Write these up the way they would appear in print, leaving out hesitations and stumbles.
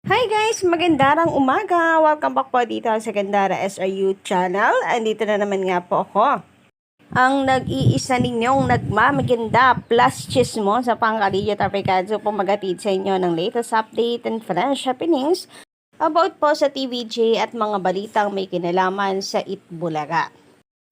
Hi guys! Magandang umaga! Welcome back po dito sa Gandara SRU channel. Andito na naman nga po ako. Ang nag-iisa ninyong nagmamaganda plus chismo sa Pangkalilyo Tapicado po magatid sa inyo ng latest update and financial happenings about po sa TVJ at mga balitang may kinalaman sa Itbulaga.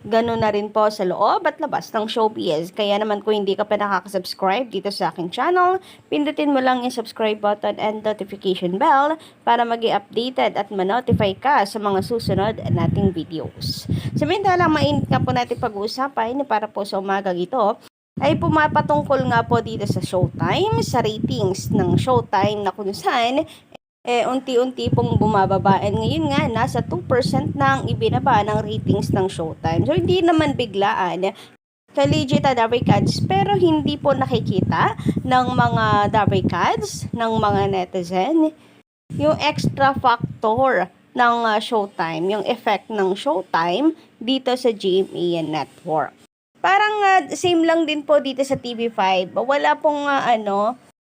Ganun na rin po sa loob at labas ng showbiz. Kaya naman kung hindi ka pa nakaka-subscribe dito sa aking channel, pindutin mo lang yung subscribe button and notification bell para mag-i-updated at ma-notify ka sa mga susunod nating videos. Samantalang mainit nga po natin pag-uusapan para po sa umagang ito ay pumapatungkol nga po dito sa Showtime, sa ratings ng Showtime na kung saan unti-unti pong bumababa. And ngayon nga, nasa 2% na ang ibinaba ng ratings ng Showtime. So, hindi naman biglaan ka-legit Dabarkads, pero hindi po nakikita ng mga Dabarkads, ng mga netizen, yung extra factor ng Showtime, yung effect ng Showtime dito sa GMA Network. Parang same lang din po dito sa TV5. Wala pong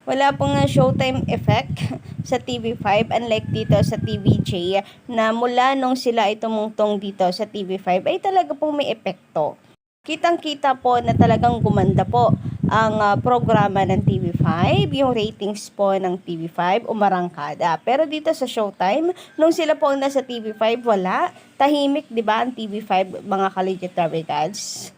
wala pong Showtime effect sa TV5 unlike dito sa TVJ na mula nung sila ay tumungtong dito sa TV5 ay talaga pong may epekto. Kitang-kita po na talagang gumanda po ang programa ng TV5, yung ratings po ng TV5 umarangkada. Pero dito sa Showtime, nung sila po ang nasa TV5, wala. Tahimik, di ba, ang TV5 mga ka-legit Dabarkads?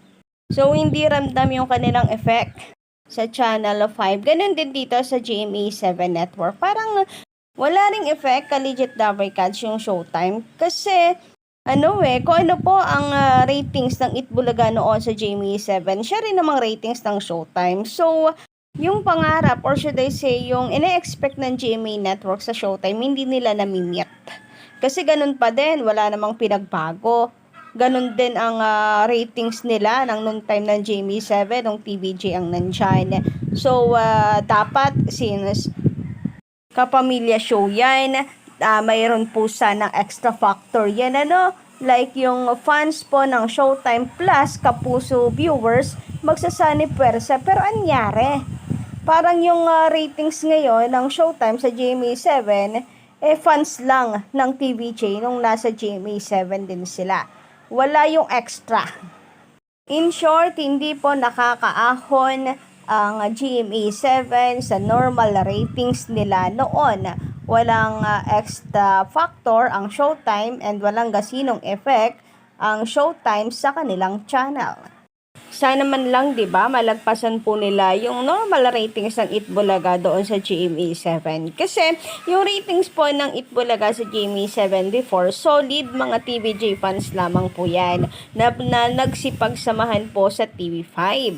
So, hindi ramdam yung kanilang effect sa Channel 5. Ganun din dito sa GMA7 Network. Parang wala ring effect ka-legit Dabarkads yung Showtime. Kasi, kung ano po ang ratings ng Itbulaga noon sa GMA7, siya rin namang ratings ng Showtime. So, yung pangarap, or should I say, yung ine-expect ng GMA Network sa Showtime, hindi nila namimit. Kasi ganun pa din, wala namang pinagbago. Ganun din ang ratings nila ng noong time ng GMA7, ng TVJ ang nandyan. So, dapat, since kapamilya show yan, mayroon po sanang extra factor yan, like yung fans po ng Showtime plus kapuso viewers, magsasanib pwersa. Pero anyari? Parang yung ratings ngayon ng Showtime sa GMA7, fans lang ng TVJ nung nasa GMA7 din sila. Wala yung extra. In short, hindi po nakakaahon ang GMA7 sa normal ratings nila noon. Walang extra factor ang Showtime and walang gasinong effect ang Showtime sa kanilang channel. Sana man lang, 'di ba, malagpasan po nila yung normal ratings ng Itbulaga doon sa GMA7. Kasi yung ratings po ng Itbulaga sa GMA7 before, solid mga TVJ fans lamang po 'yan na nagsipagsamahan po sa TV5.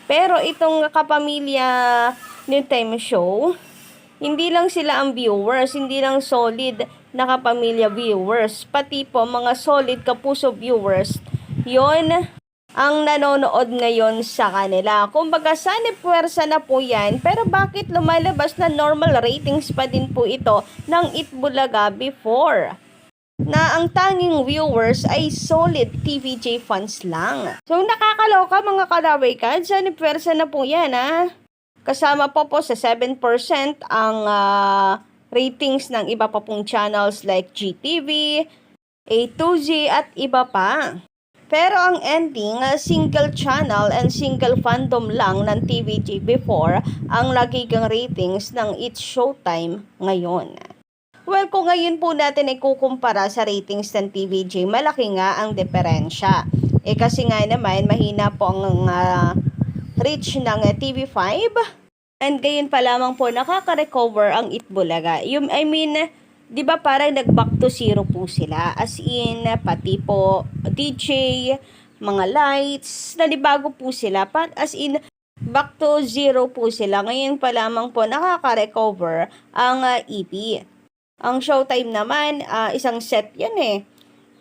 Pero itong kapamilya New Time Show, hindi lang sila ang viewers, hindi lang solid na kapamilya viewers, pati po mga solid kapuso viewers, yon ang nanonood ngayon sa kanila. Kumbaga, sanib pwersa na po yan, pero bakit lumalabas na normal ratings pa din po ito ng Itbulaga before? Na ang tanging viewers ay solid TVJ fans lang. So, nakakaloka mga Dabarkads, sanib pwersa na po yan, Kasama po sa 7% ang ratings ng iba pa pong channels like GTV, A2Z at iba pa. Pero ang ending, single channel and single fandom lang ng TVJ before ang nagiging ratings ng It's Showtime ngayon. Well, kung ngayon po natin ay kukumpara sa ratings ng TVJ, malaki nga ang diferensya. Kasi nga naman, mahina po ang reach ng TV5 and gayon pa lamang po nakaka-recover ang Itbulaga. Di ba parang nag-back to zero po sila? As in, pati po DJ, mga lights, nalibago po sila. As in, back to zero po sila. Ngayon pa lamang po nakaka-recover ang EP. Ang Showtime naman, isang set yan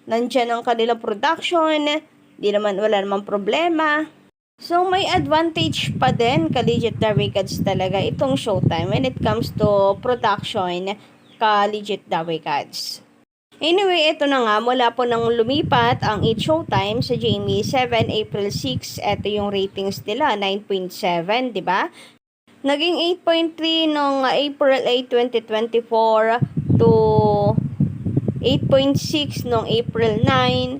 Nandyan ang kanilang production, wala namang problema. So, may advantage pa din ka-legit Dabarkads talaga itong Showtime when it comes to production ka-legit Dabarkads. Anyway, ito na nga, mula po nang lumipat ang It's Showtime sa GMA7 April 6, ito yung ratings nila, 9.7, di ba? Naging 8.3 noong April 8, 2024, to 8.6 noong April 9,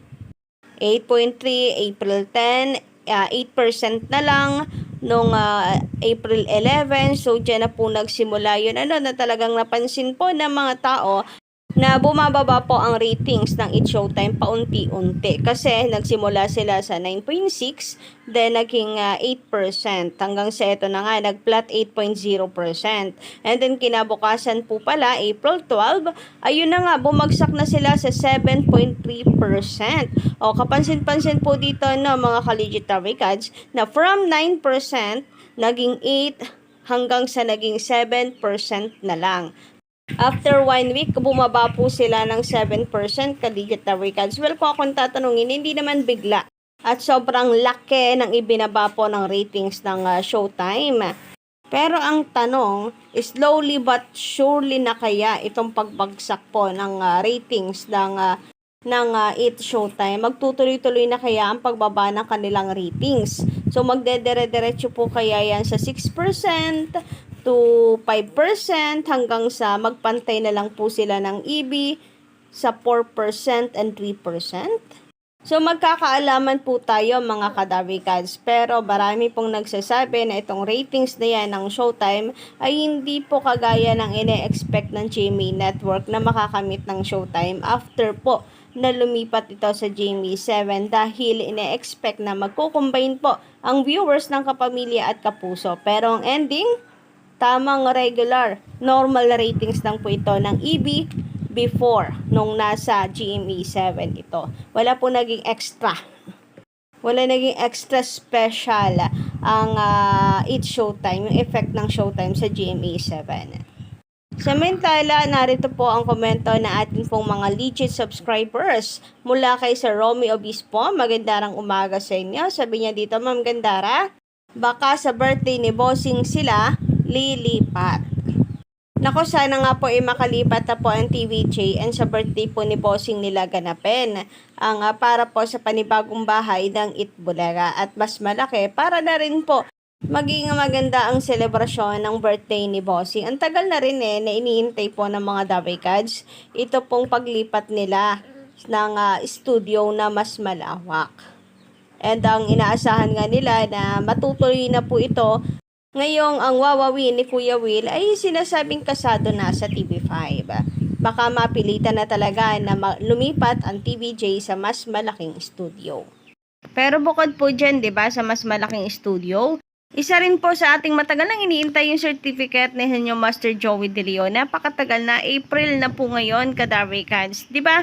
8.3 April 10, 8% na lang nung April 11. So dyan na po nagsimula yun na talagang napansin po ng mga tao na bumababa po ang ratings ng It's Showtime paunti-unti. Kasi nagsimula sila sa 9.6, then naging 8%. Hanggang sa ito na nga, nag-flat 8.0%. And then kinabukasan po pala, April 12, ayun na nga, bumagsak na sila sa 7.3%. O kapansin-pansin po dito no, mga ka-Legitary Cards, na from 9%, naging 8, hanggang sa naging 7% na lang. After 1 week, bumaba po sila ng 7% ka-Legitary Cards. Well, kung akong tatanungin, hindi naman bigla. At sobrang laki ng ibinaba po ng ratings ng Showtime. Pero ang tanong, slowly but surely na kaya itong pagbagsak po ng ratings ng It's Showtime, magtutuloy-tuloy na kaya ang pagbaba ng kanilang ratings. So magdedere-derecho po kaya yan sa 6% to 5% hanggang sa magpantay na lang po sila ng EB sa 4% and 3%. So magkakaalaman po tayo mga ka-Darby Cards, pero marami pong nagsasabi na itong ratings na yan ng Showtime ay hindi po kagaya ng ine-expect ng GMA Network na makakamit ng Showtime after po na lumipat ito sa GMA7 dahil ine-expect na magkukumbine po ang viewers ng Kapamilya at Kapuso. Pero ang ending, tamang regular, normal ratings lang po ito ng EB before nung nasa GMA7 ito. Wala po naging extra. Wala naging extra special ang It's Showtime, yung effect ng Showtime sa GMA7. Samantala, narito po ang komento na atin pong mga legit subscribers mula kay Sir Romy Obispo. Magandang umaga sa inyo. Sabi niya dito, Ma'am Gandara, baka sa birthday ni Bossing sila lilipat. Nako, sana nga po makalipat na po ang TVJ and sa birthday po ni Bossing nila ganapin ang para po sa panibagong bahay ng Itbulaga at mas malaki para na rin po maging maganda ang selebrasyon ng birthday ni Bossing. Ang tagal na rin na iniintay po ng mga Darby Cards ito pong paglipat nila ng studio na mas malawak. And ang inaasahan nga nila na matutuloy na po ito ngayong ang wawawin ni Kuya Will ay sinasabing kasado na sa TV5. Baka mapilitan na talaga na lumipat ang TVJ sa mas malaking studio. Pero bukod po dyan, di ba, sa mas malaking studio, isa rin po sa ating matagal nang iniintay yung certificate ni inyong Master Joey De Leon. Napakatagal na, April na po ngayon, ka-Darby Cards. Di ba?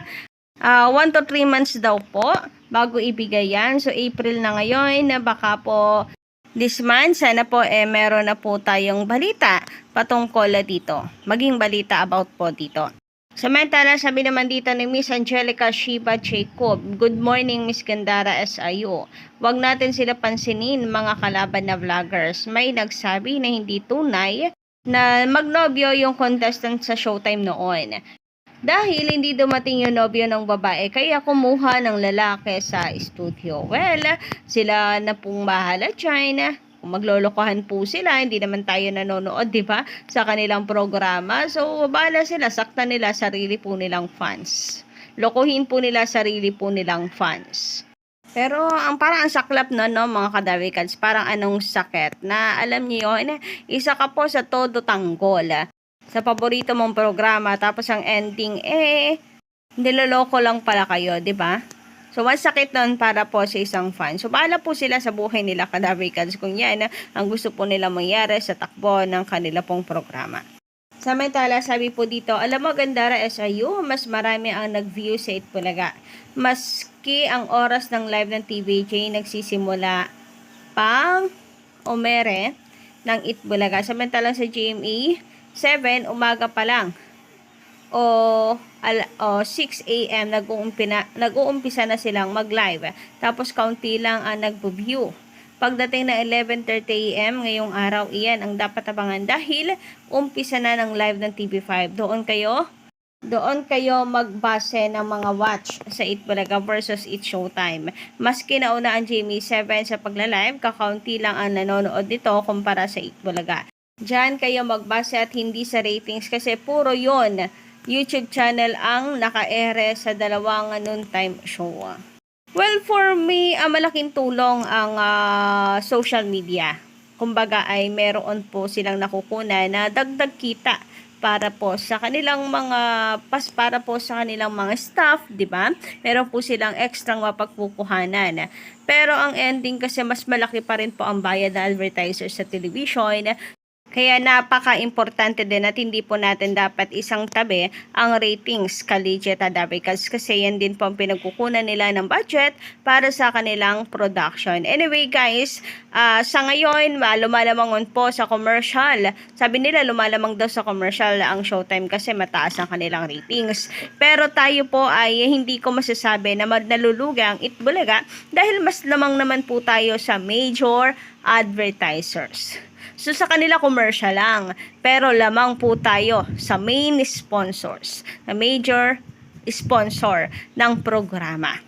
1 to 3 months daw po bago ibigay yan. So April na ngayon, na baka po this month, sana po meron na po tayong balita patungkol dito. Maging balita about po dito. Samantala, sabi naman dito ni Miss Angelica Shiba Jacob, good morning Miss Gandara SIU. Huwag natin sila pansinin mga kalaban na vloggers. May nagsabi na hindi tunay na magnobyo yung contestant sa Showtime noon. Dahil hindi dumating yung nobyo ng babae, kaya kumuha ng lalaki sa studio. Well, sila na pong bahala dyan. Kung maglolokohan po sila, hindi naman tayo nanonood, di ba? Sa kanilang programa. So, bahala sila, sakta nila sarili po nilang fans. Lokohin po nila sarili po nilang fans. Pero ang parang ang saklap no mga ka-Darby Cards, parang anong sakit na alam niyo yun, isa ka po sa todo tanggol sa paborito mong programa, tapos ang ending niloloko lang pala kayo, di ba? So, masakit nun para po sa isang fan. So, bahala po sila sa buhay nila, ka-Darby Cards, kung yan ang gusto po nila mangyari sa takbo ng kanila pong programa. Samantala, sabi po dito, alam mo, Gandara SIU, mas marami ang nag-view sa Itbulaga. Maski ang oras ng live ng TVJ nagsisimula pang umere ng Itbulaga. Samantala sa GMA 7, umaga pa lang. O 6 a.m. nag-uumpisa na silang mag-live. Tapos kaunti lang ang nag-view. Pagdating na 11:30 a.m. ngayong araw, iyan ang dapat abangan dahil umpisa na ng live ng TV5. Doon kayo magbase ng mga watch sa Itbulaga versus It's Showtime. Maski nauna ang GMA7 sa pagla-live, kakaunti lang ang nanonood dito kumpara sa Itbulaga. Diyan kayo magbase at hindi sa ratings kasi puro yon YouTube channel ang naka-ere sa dalawang noontime show. Well, for me, malaking tulong ang social media. Kumbaga ay meron po silang nakukunan na dagdag kita para po sa kanilang mga staff, 'di ba? Meron po silang extrang mapagkukuhanan. Pero ang ending kasi mas malaki pa rin po ang bayad na advertisers sa television. Kaya napaka-importante din at hindi po natin dapat isang tabi ang ratings Collegiate Adabicals kasi yan din po ang pinagkukunan nila ng budget para sa kanilang production. Anyway guys, sa ngayon lumalamangon po sa commercial. Sabi nila lumalamang daw sa commercial ang Showtime kasi mataas ang kanilang ratings. Pero tayo po ay hindi ko masasabi na naluluga ang Itbulaga dahil mas lamang naman po tayo sa major advertisers. So sa kanila commercial lang, pero lamang po tayo sa main sponsors, na major sponsor ng programa.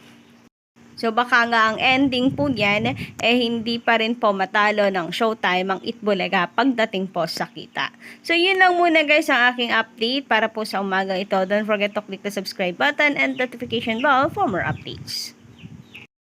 So baka nga ang ending po niyan hindi pa rin po matalo ng Showtime ang Itbulaga pagdating po sa kita. So yun lang muna guys ang aking update para po sa umagang ito. Don't forget to click the subscribe button and notification bell for more updates.